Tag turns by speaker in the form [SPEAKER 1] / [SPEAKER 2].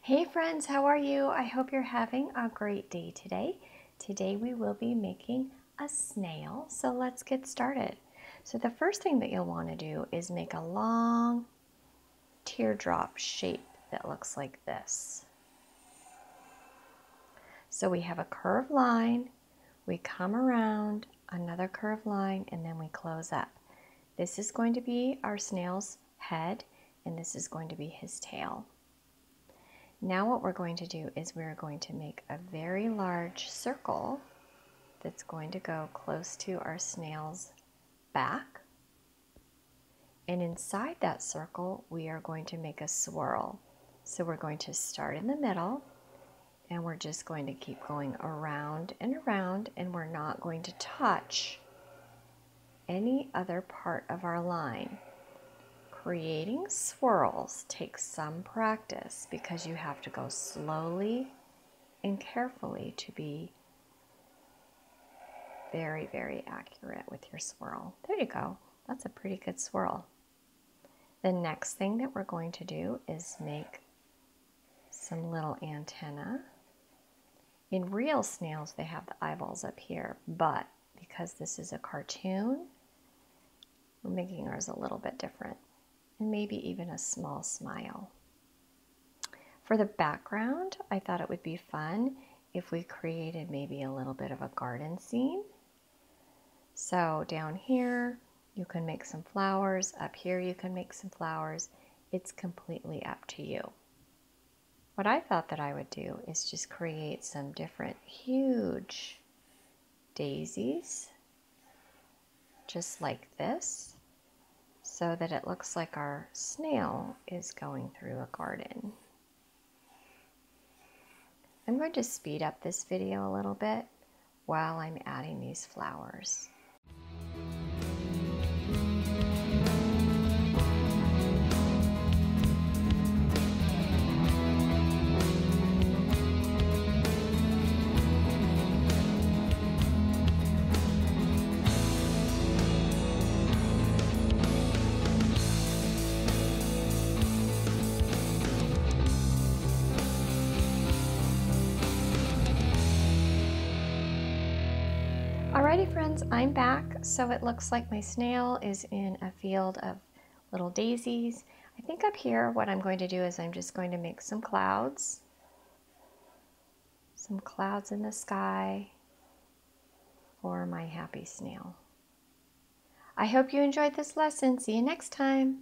[SPEAKER 1] Hey friends, how are you? I hope you're having a great day today. Today we will be making a snail, so let's get started. So the first thing that you'll want to do is make a long teardrop shape that looks like this. So we have a curved line, we come around, another curved line, and then we close up. This is going to be our snail's head, and this is going to be his tail. Now what we're going to do is we're going to make a very large circle that's going to go close to our snail's back. And inside that circle, we are going to make a swirl. So we're going to start in the middle, and we're just going to keep going around, and we're not going to touch any other part of our line. Creating swirls takes some practice because you have to go slowly and carefully to be very, very accurate with your swirl. There you go. That's a pretty good swirl. The next thing that we're going to do is make some little antenna. In real snails, they have the eyeballs up here, but because this is a cartoon, we're making ours a little bit different. And maybe even a small smile. For the background, I thought it would be fun if we created maybe a little bit of a garden scene. So down here, you can make some flowers. Up here, you can make some flowers. It's completely up to you. What I thought that I would do is just create some different huge daisies, just like this, so that it looks like our snail is going through a garden. I'm going to speed up this video a little bit while I'm adding these flowers. Alrighty friends, I'm back. So it looks like my snail is in a field of little daisies. I think up here what I'm going to do is I'm just going to make some clouds. Some clouds in the sky for my happy snail. I hope you enjoyed this lesson. See you next time.